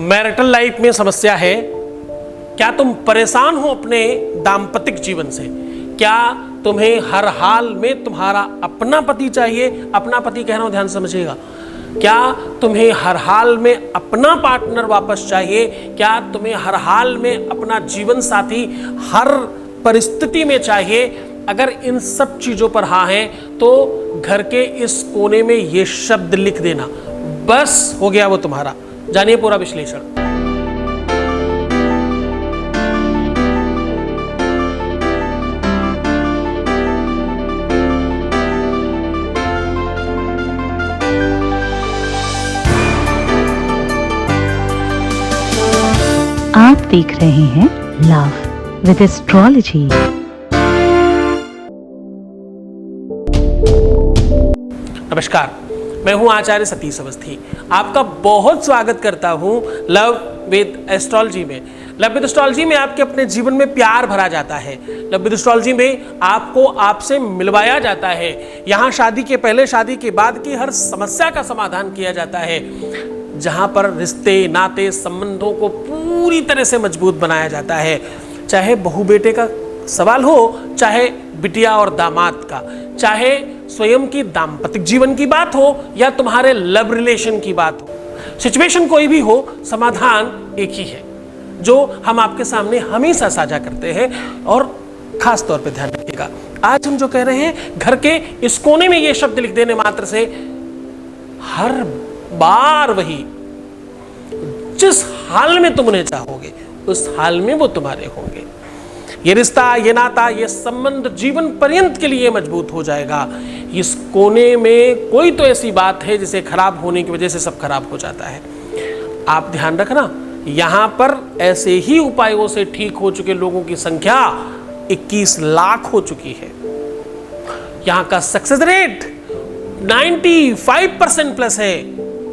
Marital life में समस्या है। क्या तुम परेशान हो अपने दाम्पतिक जीवन से? क्या तुम्हें हर हाल में तुम्हारा अपना पति चाहिए? अपना पति कह रहा हूं, ध्यान से समझिएगा। क्या तुम्हें हर हाल में अपना पार्टनर वापस चाहिए? क्या तुम्हें हर हाल में अपना जीवन साथी हर परिस्थिति में चाहिए? अगर इन सब चीजों पर हाँ है तो घर के इस कोने में ये शब्द लिख देना, बस हो गया वो तुम्हारा। जानिए पूरा विश्लेषण। आप देख रहे हैं लव विद एस्ट्रोलॉजी। नमस्कार, मैं हूं आचार्य सतीश अवस्थी। आपका बहुत स्वागत करता हूं लव विद एस्ट्रोलॉजी में। लव विद एस्ट्रोलॉजी में आपके अपने जीवन में प्यार भरा जाता है। लव विद एस्ट्रोलॉजी में आपको आपसे मिलवाया जाता है। यहाँ शादी के पहले, शादी के बाद की हर समस्या का समाधान किया जाता है। जहाँ पर रिश्ते, नाते, संबंधों को पूरी तरह से मजबूत बनाया जाता है। चाहे बहू बेटे का सवाल हो, चाहे बिटिया और दामाद का, चाहे स्वयं की दाम्पतिक जीवन की बात हो या तुम्हारे लव रिलेशन की बात हो, सिचुएशन कोई भी हो, समाधान एक ही है जो हम आपके सामने हमेशा साझा करते हैं। और खास तौर पे ध्यान रखिएगा, आज हम जो कह रहे हैं, घर के इस कोने में ये शब्द लिख देने मात्र से हर बार वही जिस हाल में तुम उन्हें चाहोगे उस हाल में वो तुम्हारे होंगे। ये रिश्ता, ये नाता, ये संबंध जीवन पर्यंत के लिए मजबूत हो जाएगा। इस कोने में कोई तो ऐसी बात है जिसे खराब होने की वजह से सब खराब हो जाता है। आप ध्यान रखना, यहां पर ऐसे ही उपायों से ठीक हो चुके लोगों की संख्या 21 लाख हो चुकी है। यहां का सक्सेस रेट 95% प्लस है।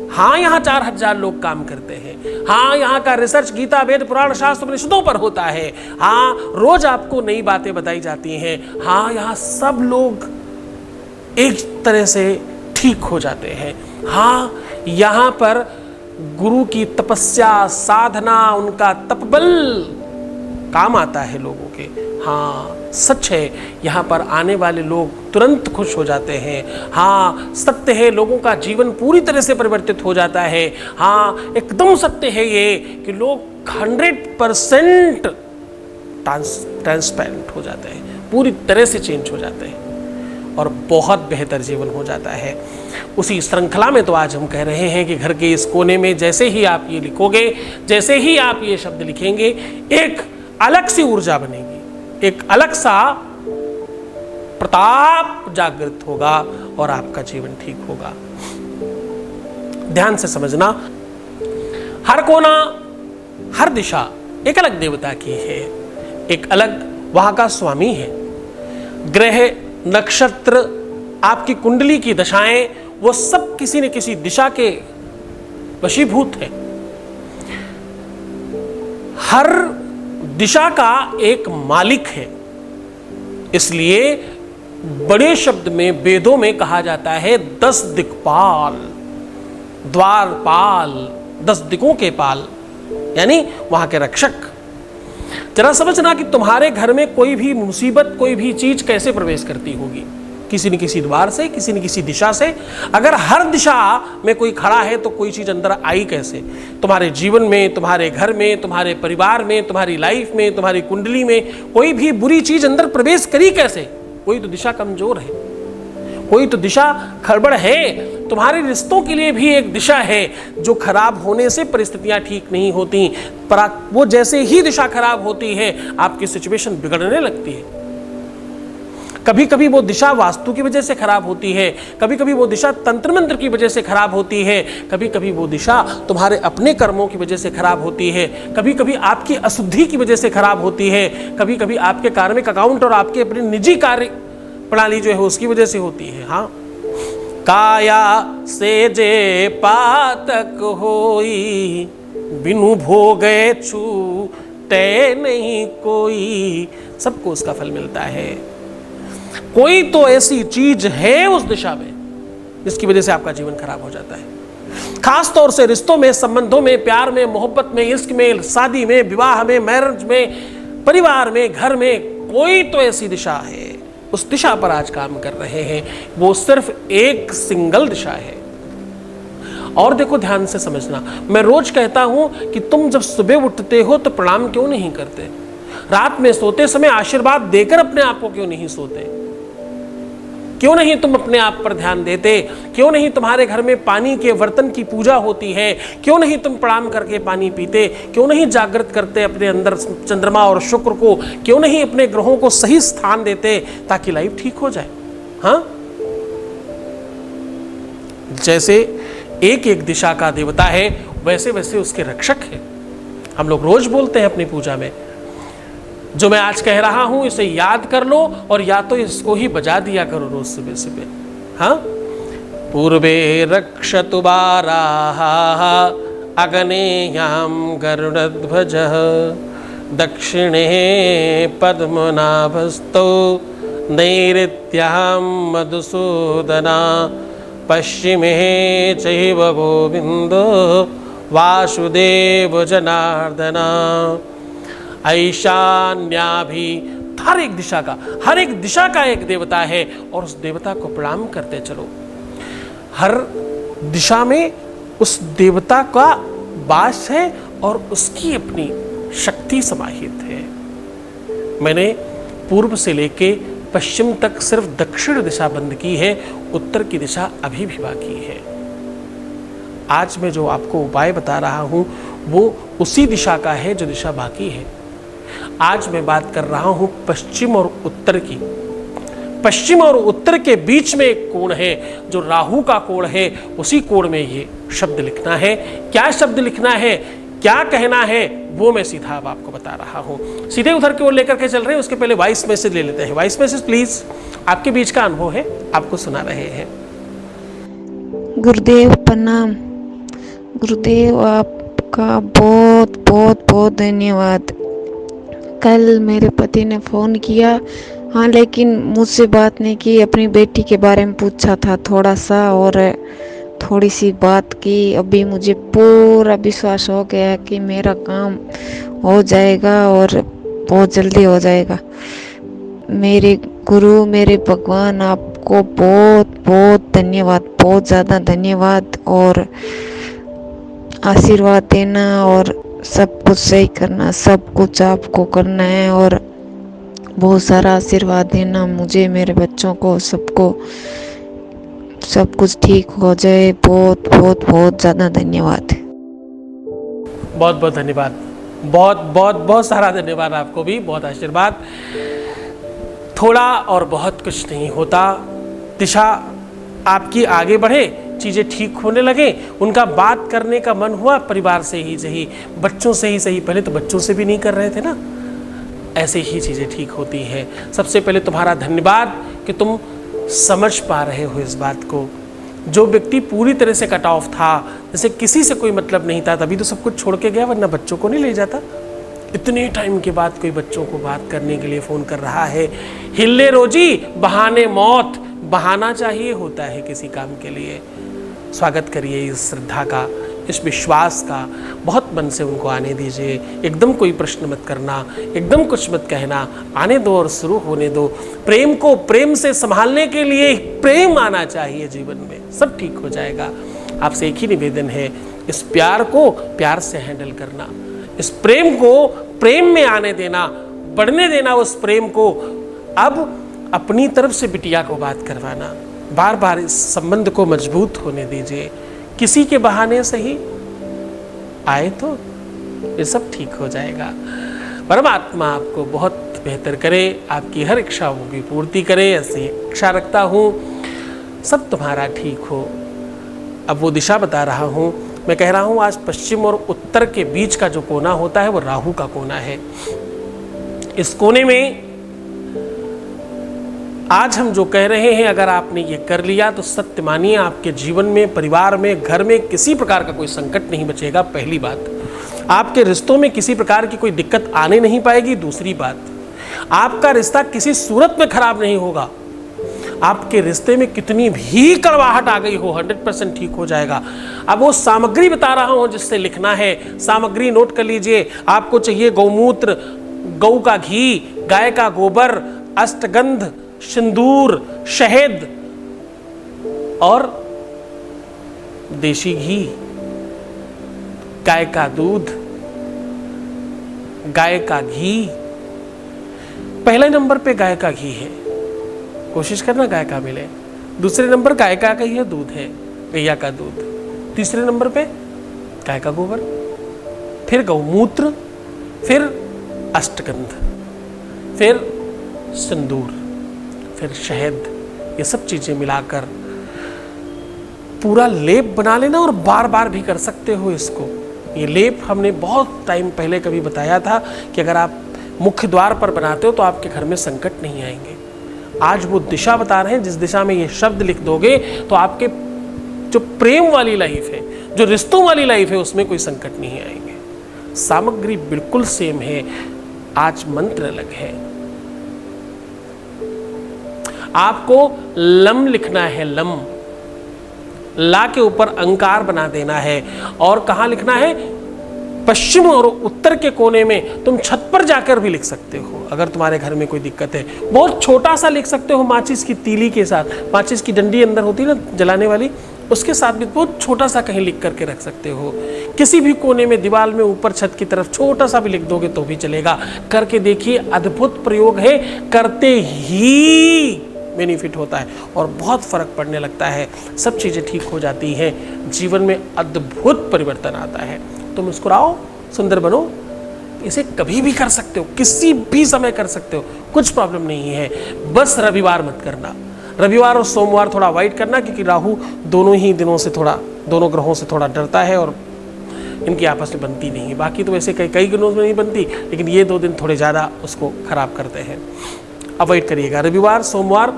हाँ, यहाँ 4000 लोग काम करते हैं। हाँ, यहाँ का रिसर्च गीता, वेद, पुराण, शास्त्र, उपनिषदों पर होता है। हाँ, रोज आपको नई बातें बताई जाती हैं। हाँ, यहाँ सब लोग एक तरह से ठीक हो जाते हैं। हाँ, यहाँ पर गुरु की तपस्या, साधना, उनका तपबल काम आता है लोगों के। हाँ, सच है, यहाँ पर आने वाले लोग तुरंत खुश हो जाते हैं। हाँ, सत्य है, लोगों का जीवन पूरी तरह से परिवर्तित हो जाता है। हाँ, एकदम सत्य है ये कि लोग 100% ट्रांसपेरेंट हो जाते हैं, पूरी तरह से चेंज हो जाते हैं और बहुत बेहतर जीवन हो जाता है। उसी श्रृंखला में तो आज हम कह रहे हैं कि घर के इस कोने में जैसे ही आप ये लिखोगे, जैसे ही आप ये शब्द लिखेंगे, एक अलग सी ऊर्जा बनेगी, एक अलग सा प्रताप जागृत होगा और आपका जीवन ठीक होगा। ध्यान से समझना, हर कोना, हर दिशा एक अलग देवता की है, एक अलग वहां का स्वामी है। ग्रह, नक्षत्र, आपकी कुंडली की दशाएं, वो सब किसी न किसी दिशा के वशीभूत हैं। हर दिशा का एक मालिक है। इसलिए बड़े शब्द में, वेदों में कहा जाता है 10 दिक्पाल, द्वारपाल, 10 दिकों के पाल, यानी वहां के रक्षक। जरा समझना कि तुम्हारे घर में कोई भी मुसीबत, कोई भी चीज कैसे प्रवेश करती होगी, किसी न किसी द्वार से, किसी न किसी दिशा से। अगर हर दिशा में कोई खड़ा है तो कोई चीज अंदर आई कैसे? तुम्हारे जीवन में, तुम्हारे घर में, तुम्हारे परिवार में, तुम्हारी लाइफ में, तुम्हारी कुंडली में कोई भी बुरी चीज अंदर प्रवेश करी कैसे? कोई तो दिशा कमजोर है, कोई तो दिशा खड़बड़ है। तुम्हारे रिश्तों के लिए भी एक दिशा है जो खराब होने से परिस्थितियां ठीक नहीं होती, पर वो जैसे ही दिशा खराब होती है आपकी सिचुएशन बिगड़ने लगती है। कभी कभी वो दिशा वास्तु की वजह से खराब होती है, कभी कभी वो दिशा तंत्र मंत्र की वजह से खराब होती है, कभी कभी वो दिशा तुम्हारे अपने कर्मों की वजह से खराब होती है, कभी कभी आपकी अशुद्धि की वजह से खराब होती है, कभी कभी आपके कार्मिक अकाउंट और आपके अपने निजी कार्य प्रणाली जो है उसकी वजह से होती है। हाँ, काया से जे पातक होई, बिनु भोगे छूटे नहीं कोई। सबको उसका फल मिलता है। कोई तो ऐसी चीज है उस दिशा में जिसकी वजह से आपका जीवन खराब हो जाता है। खास तौर से रिश्तों में, संबंधों में, प्यार में, मोहब्बत में, इश्क में, शादी में, विवाह में, मैरिज में, परिवार में, घर में, कोई तो ऐसी दिशा है, उस दिशा पर आज काम कर रहे हैं। वो सिर्फ एक सिंगल दिशा है। और देखो, ध्यान से समझना, मैं रोज कहता हूं कि तुम जब सुबह उठते हो तो प्रणाम क्यों नहीं करते? रात में सोते समय आशीर्वाद देकर अपने आप को क्यों नहीं सोते? क्यों नहीं तुम अपने आप पर ध्यान देते? क्यों नहीं तुम्हारे घर में पानी के बर्तन की पूजा होती है? क्यों नहीं तुम प्रणाम करके पानी पीते? क्यों नहीं जागृत करते अपने अंदर चंद्रमा और शुक्र को? क्यों नहीं अपने ग्रहों को सही स्थान देते ताकि लाइफ ठीक हो जाए? हाँ, जैसे एक एक दिशा का देवता है, वैसे वैसे उसके रक्षक है। हम लोग रोज बोलते हैं अपनी पूजा में, जो मैं आज कह रहा हूं इसे याद कर लो और या तो इसको ही बजा दिया करो रोज सुबह सुबह। हाँ, पूर्वे रक्षतु बाराः अग्नेयां गरुडध्वजः दक्षिणे पद्मनाभस्तौ नैऋत्यां मधुसूदना पश्चिमे चैव गोविंदो वासुदेव जनार्दना। ईशान्या भी, हर एक दिशा का एक देवता है और उस देवता को प्रणाम करते चलो। हर दिशा में उस देवता का वास है और उसकी अपनी शक्ति समाहित है। मैंने पूर्व से लेके पश्चिम तक सिर्फ दक्षिण दिशा बंद की है, उत्तर की दिशा अभी भी बाकी है। आज मैं जो आपको उपाय बता रहा हूं वो उसी दिशा का है जो दिशा बाकी है। आज मैं बात कर रहा हूं पश्चिम और उत्तर की। पश्चिम और उत्तर के बीच में एक कोण है जो राहु का कोण है, उसी कोण में ये शब्द लिखना है। क्या शब्द लिखना है, क्या कहना है, वो मैं सीधा अब आपको बता रहा हूं। सीधे उधर की ओर लेकर के चल रहे हैं, उसके पहले वॉइस मैसेज ले लेते हैं। वॉइस मैसेज प्लीज, आपके बीच का अनुभव है, आपको सुना रहे हैं। गुरुदेव प्रणाम। गुरुदेव आपका बहुत बहुत बहुत धन्यवाद। कल मेरे पति ने फ़ोन किया, हाँ, लेकिन मुझसे बात नहीं की। अपनी बेटी के बारे में पूछा था थोड़ा सा और थोड़ी सी बात की। अभी मुझे पूरा विश्वास हो गया कि मेरा काम हो जाएगा और बहुत जल्दी हो जाएगा। मेरे गुरु, मेरे भगवान, आपको बहुत बहुत धन्यवाद, बहुत ज़्यादा धन्यवाद। और आशीर्वाद देना और सब कुछ सही करना, सब कुछ आपको करना है और बहुत सारा आशीर्वाद देना मुझे, मेरे बच्चों को, सबको, सब कुछ ठीक हो जाए। बहुत बहुत बहुत ज़्यादा धन्यवाद। बहुत बहुत धन्यवाद, बहुत बहुत बहुत सारा धन्यवाद आपको भी, बहुत आशीर्वाद। थोड़ा और बहुत कुछ नहीं होता, दिशा आपकी आगे बढ़े, चीज़ें ठीक होने लगे, उनका बात करने का मन हुआ, परिवार से ही सही, बच्चों से ही सही, पहले तो बच्चों से भी नहीं कर रहे थे ना, ऐसे ही चीज़ें ठीक होती हैं। सबसे पहले तुम्हारा धन्यवाद कि तुम समझ पा रहे हो इस बात को। जो व्यक्ति पूरी तरह से कट ऑफ था, जैसे किसी से कोई मतलब नहीं था, तभी तो सब कुछ छोड़ के गया, वरना बच्चों को नहीं ले जाता। इतने टाइम के बाद कोई बच्चों को बात करने के लिए फ़ोन कर रहा है। हिल्ले रोजी बहाने मौत, बहाना चाहिए होता है किसी काम के लिए। स्वागत करिए इस श्रद्धा का, इस विश्वास का, बहुत मन से उनको आने दीजिए। एकदम कोई प्रश्न मत करना, एकदम कुछ मत कहना, आने दो और शुरू होने दो। प्रेम को प्रेम से संभालने के लिए प्रेम आना चाहिए जीवन में, सब ठीक हो जाएगा। आपसे एक ही निवेदन है, इस प्यार को प्यार से हैंडल करना, इस प्रेम को प्रेम में आने देना, बढ़ने देना उस प्रेम को। अब अपनी तरफ से बिटिया को बात करवाना, बार बार इस संबंध को मजबूत होने दीजिए। किसी के बहाने से ही आए तो ये सब ठीक हो जाएगा। परमात्मा आपको बहुत बेहतर करे, आपकी हर इच्छाओं की पूर्ति करे, ऐसी इच्छा रखता हूँ, सब तुम्हारा ठीक हो। अब वो दिशा बता रहा हूँ, मैं कह रहा हूँ आज पश्चिम और उत्तर के बीच का जो कोना होता है वो राहु का कोना है। इस कोने में आज हम जो कह रहे हैं, अगर आपने ये कर लिया तो सत्य मानिए आपके जीवन में, परिवार में, घर में किसी प्रकार का कोई संकट नहीं बचेगा। पहली बात, आपके रिश्तों में किसी प्रकार की कोई दिक्कत आने नहीं पाएगी। दूसरी बात, आपका रिश्ता किसी सूरत में खराब नहीं होगा। आपके रिश्ते में कितनी भी कड़वाहट आ गई हो 100% ठीक हो जाएगा। अब वो सामग्री बता रहा हूं जिससे लिखना है, सामग्री नोट कर लीजिए। आपको चाहिए गौमूत्र, गौ का घी, गाय का गोबर, अष्टगंध, सिंदूर, शहद और देशी घी, गाय का दूध, गाय का घी। पहले नंबर पे गाय का घी है, कोशिश करना गाय का मिले। दूसरे नंबर गाय का ही है, दूध है, गैया का दूध। तीसरे नंबर पे गाय का गोबर, फिर गौमूत्र, फिर अष्टगंध, फिर सिंदूर, फिर शहद। ये सब चीजें मिलाकर पूरा लेप बना लेना और बार बार भी कर सकते हो इसको। ये लेप हमने बहुत टाइम पहले कभी बताया था कि अगर आप मुख्य द्वार पर बनाते हो तो आपके घर में संकट नहीं आएंगे। आज वो दिशा बता रहे हैं, जिस दिशा में ये शब्द लिख दोगे तो आपके जो प्रेम वाली लाइफ है, जो रिश्तों वाली लाइफ है, उसमें कोई संकट नहीं आएंगे। सामग्री बिल्कुल सेम है, आज मंत्र अलग है। आपको लम लिखना है, लम, ला के ऊपर अंकार बना देना है। और कहां लिखना है? पश्चिम और उत्तर के कोने में। तुम छत पर जाकर भी लिख सकते हो अगर तुम्हारे घर में कोई दिक्कत है। बहुत छोटा सा लिख सकते हो, माचिस की तीली के साथ, माचिस की डंडी अंदर होती है ना जलाने वाली, उसके साथ भी बहुत छोटा सा कहीं लिख करके रख सकते हो। किसी भी कोने में, दीवार में, ऊपर छत की तरफ छोटा सा भी लिख दोगे तो भी चलेगा। करके देखिए, अद्भुत प्रयोग है, करते ही बेनिफिट होता है और बहुत फर्क पड़ने लगता है। सब चीज़ें ठीक हो जाती हैं, जीवन में अद्भुत परिवर्तन आता है। तो मुस्कुराओ, सुंदर बनो। इसे कभी भी कर सकते हो, किसी भी समय कर सकते हो, कुछ प्रॉब्लम नहीं है। बस रविवार मत करना, रविवार और सोमवार थोड़ा अवॉइड करना, क्योंकि राहु दोनों ही दिनों से थोड़ा, दोनों ग्रहों से थोड़ा डरता है और इनकी आपस में बनती नहीं है। बाकी तो वैसे कई दिनों में नहीं बनती, लेकिन ये 2 दिन थोड़े ज़्यादा उसको खराब करते हैं। अवॉइड करिएगा। रविवार, सोमवार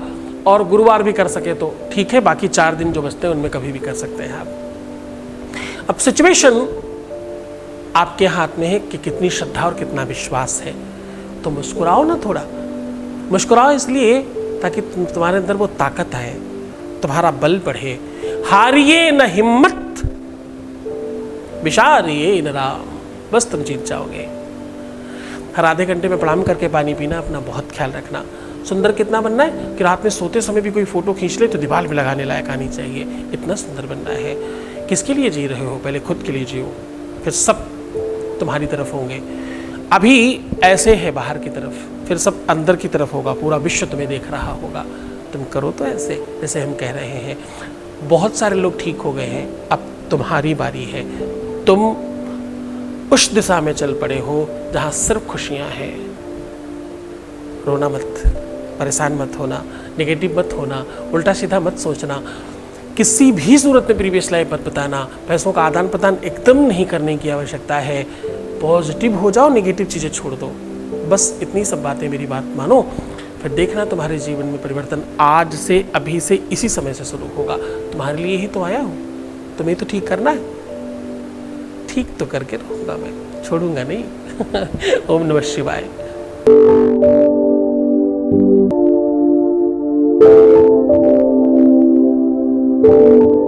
और गुरुवार भी कर सके तो ठीक है, बाकी 4 दिन जो बचते हैं उनमें कभी भी कर सकते हैं आप। अब सिचुएशन आपके हाथ में है कि कितनी श्रद्धा और कितना विश्वास है। तो मुस्कुराओ ना थोड़ा, मुस्कुराओ इसलिए ताकि तुम्हारे अंदर वो ताकत आए, तुम्हारा बल बढ़े। हारिए न हिम्मत, विशारिए न राम, बस तुम जीत जाओगे। हर आधे घंटे में प्रणाम करके पानी पीना, अपना बहुत ख्याल रखना। सुंदर कितना बनना है कि रात में सोते समय भी कोई फोटो खींच ले तो दीवार भी लगाने लायक आनी चाहिए, इतना सुंदर बनना है। किसके लिए जी रहे हो? पहले खुद के लिए जियो, फिर सब तुम्हारी तरफ होंगे। अभी ऐसे है बाहर की तरफ, फिर सब अंदर की तरफ होगा, पूरा विश्व तुम्हें देख रहा होगा। तुम करो तो ऐसे जैसे हम कह रहे हैं। बहुत सारे लोग ठीक हो गए हैं, अब तुम्हारी बारी है। तुम उस दिशा में चल पड़े हो जहाँ सिर्फ खुशियाँ हैं। रोना मत, परेशान मत होना, नेगेटिव मत होना, उल्टा सीधा मत सोचना, किसी भी सूरत में प्रीवियस लाइफ मत बताना। पैसों का आदान प्रदान एकदम नहीं करने की आवश्यकता है। पॉजिटिव हो जाओ, नेगेटिव चीज़ें छोड़ दो। बस इतनी सब बातें मेरी बात मानो, फिर देखना तुम्हारे जीवन में परिवर्तन आज से, अभी से, इसी समय से शुरू होगा। तुम्हारे लिए ही तो आया हूँ, तुम्हें तो ठीक करना है। ठीक तो करके रहूँगा मैं, छोड़ूंगा नहीं। ओम नमः शिवाय। Thank you.